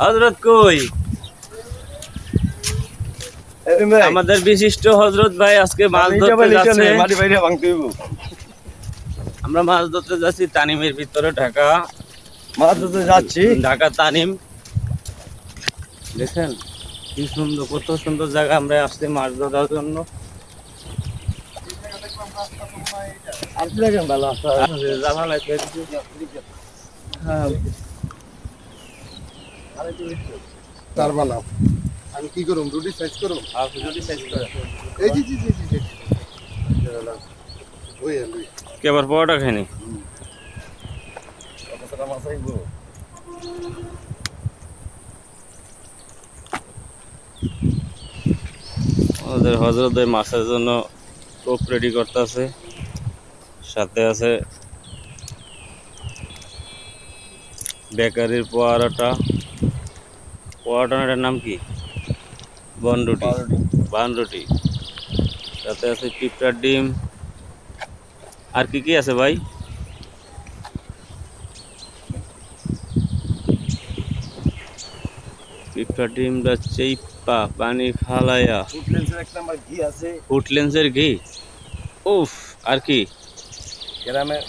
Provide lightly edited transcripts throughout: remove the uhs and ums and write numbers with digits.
হযরত কই? আমাদের বিশিষ্ট হযরত ভাই আজকে মাছ ধরতে যাচ্ছে। আমরা মাছ ধরতে যাচ্ছি তানিমের ভিতরে, ঢাকা মাছ ধরতে যাচ্ছি, ঢাকা তানিম। দেখেন কি সুন্দর, কত সুন্দর জায়গা আমরা আসছি মাছ ধরার জন্য। ভালো তার বানাও। আমি কি করুম, রুটি সাইজ করুম? রুটি সাইজ করে এই জি জি জি জি ওই ওই কেবার পরোটা খাইনি। কতটা মাছ আইবো? আমাদের হযরত ভাই মাছের জন্য টোপ রেডি করতেছে, সাথে আছে বেকারির পরোটাটার নাম কি? বনরুটি, বানরুটি। সাথে আছে পিঁপড়ার ডিম। আর কি কি আছে ভাই? পিঁপড়ার ডিমটা চেপা পানি ফালাইয়া, ফুটলেন্সের এক নাম্বার ঘি আছে, ফুটলেন্সের ঘি। উফ, আর কি? গ্রামের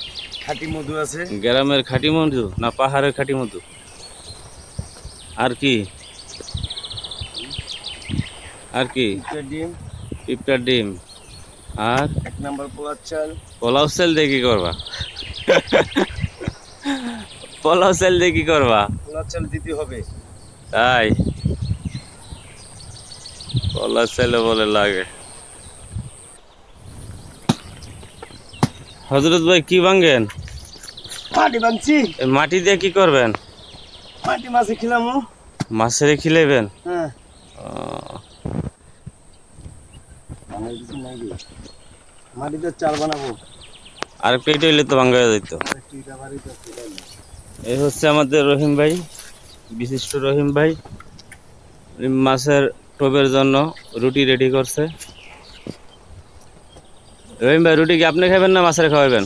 খাঁটি মধু আছে। গ্রামের খাঁটি মধু না পাহাড়ের খাঁটি মধু? আর কি? আর কি? ডিম, পিঁপড়ার ডিম। আর এক নাম্বার পোলার চাল। পোলাও চাল দিয়ে কি করবা? পোলাও চাল দিয়ে কি করবা? পোলার চাল দিতে হবে। তাই পোলাও চালে বলে লাগে। হযরত ভাই কি ভাঙ্গেন? মাটি ভাঙছি। মাটি দিয়ে কি করবেন? মাটি মাছে খিলামু। মাছের খিলাইবেন? হ্যাঁ। মাটিতে চাল বানাবো। আর পেট হইলে তো ভাঙ্গা যেত। এই হচ্ছে আমাদের রহিম ভাই, বিশিষ্ট রহিম ভাই। মাছের টোপের জন্য রুটি রেডি করছে। রহিম ভাই, রুটি কি আপনি খাবেন না মাছের খাওয়াবেন?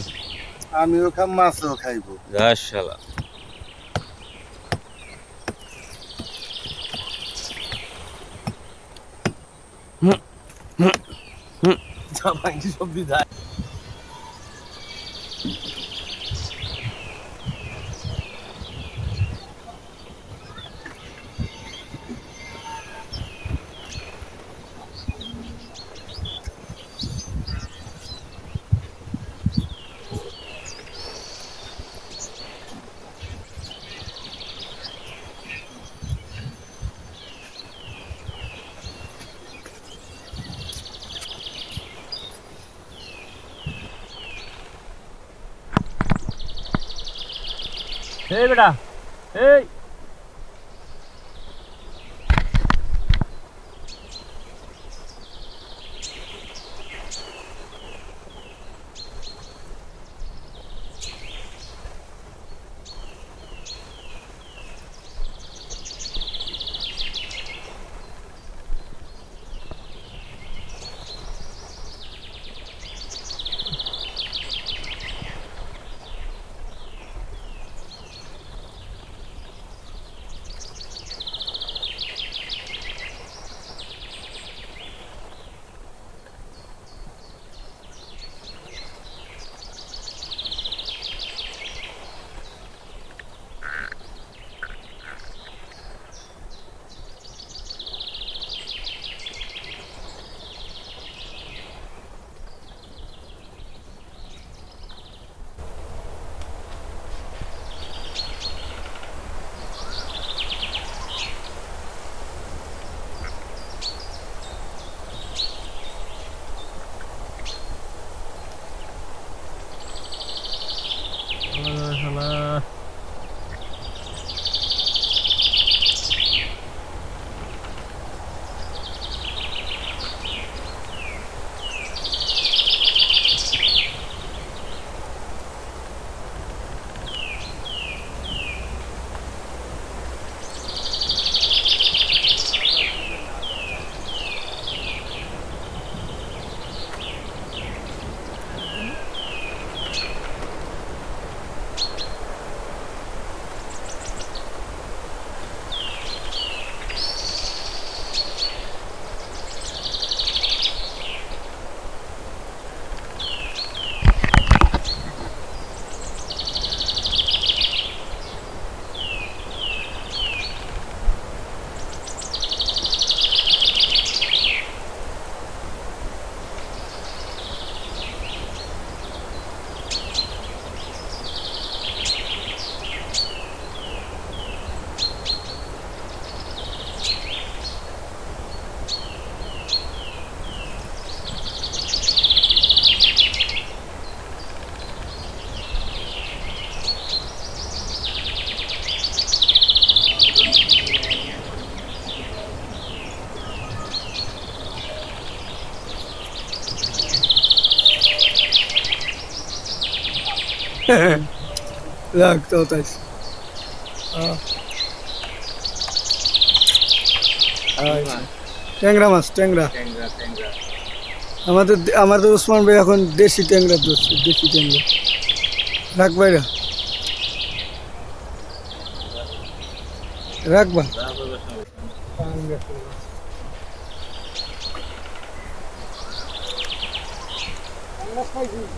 আমিও খাম, মাছও খাইবো। মাশাআল্লাহ। সবজি যায়। এই বেটা, এই যাক তো তাই ট্যাংরা মাছ ট্যাংরা ট্যাংরা ট্যাংরা। আমাদের ওসমান ভাই এখন দেশি ট্যাংরা ধরছে দেশি ট্যাংরা রাখ ভাইরা রাখবা যা করবে সমস্যা নেই।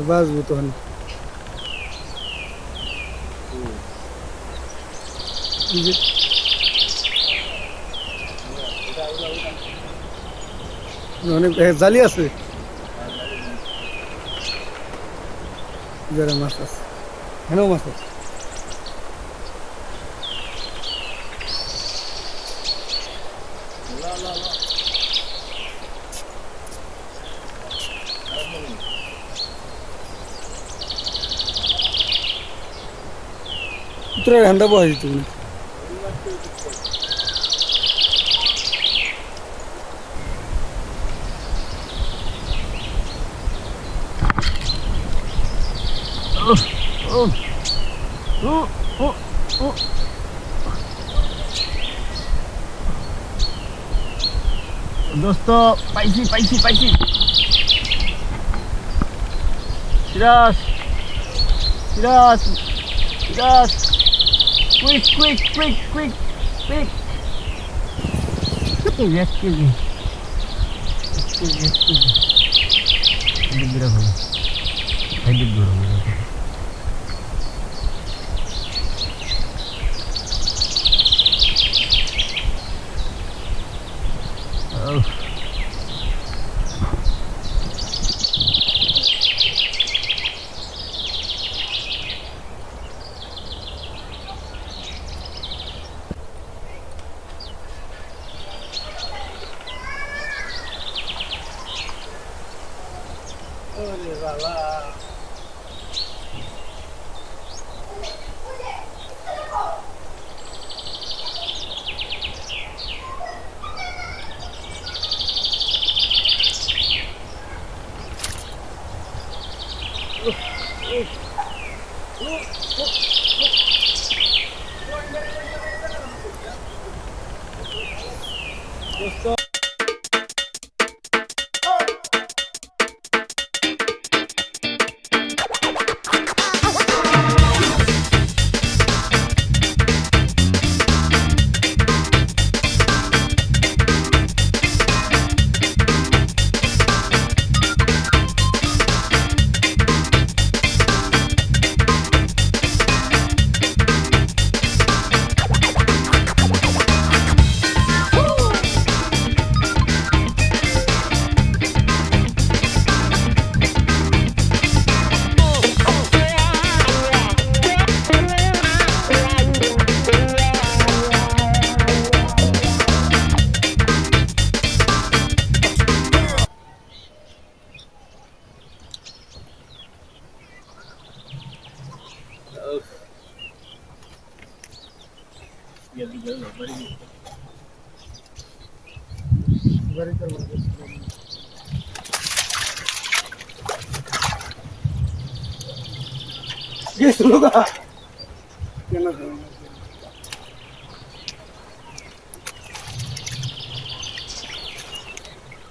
বাঁচবো তখন অনেক জালি আছে যারা মাছ আছে হ্যাঁ মাছ আছে তোরা ঠান্ডা বহাই তুমি দোস্ত পাইছি পাইছি পাইছি Siraj Siraj Siraj quick quick quick quick quick excuse me excuse me এদিক দিয়ে রাখো এদিক দিয়ে রাখো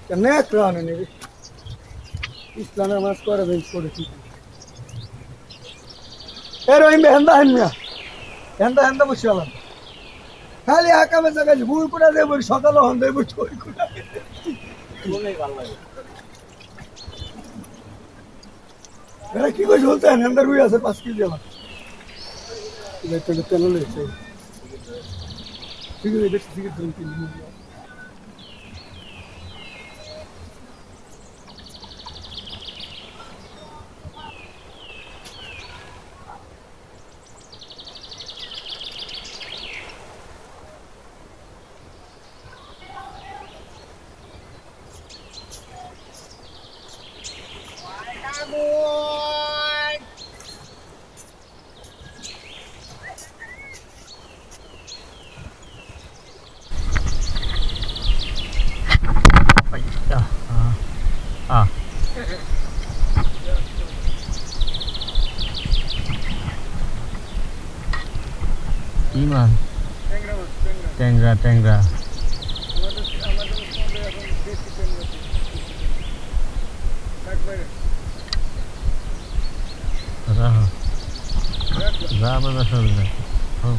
কেন ক্রান নেবে ইসলামের মাছ করে বেঞ্চ করে ঠিক এর ওই হেন্দা হেনমিয়া হেন্দা হেন্দা বসে গেলাম খালি আকামে জায়গায় ভুল করে দেবো সকালে হন দেবো ওই করে এরা কি করে চলতে হেন্দা রুই আছে 5 কেজি আমার তেল লেগেছে ঠিক আছে দেখছি ঠিক আছে কি মাছ? ট্যাংরা মাছ, ট্যাংরা। ট্যাংরা ট্যাংরা। আমাদের ওখানে এখন দেশি ট্যাংরা। কাট বাইরে। রাহো রাখলাম। যা বাজার সব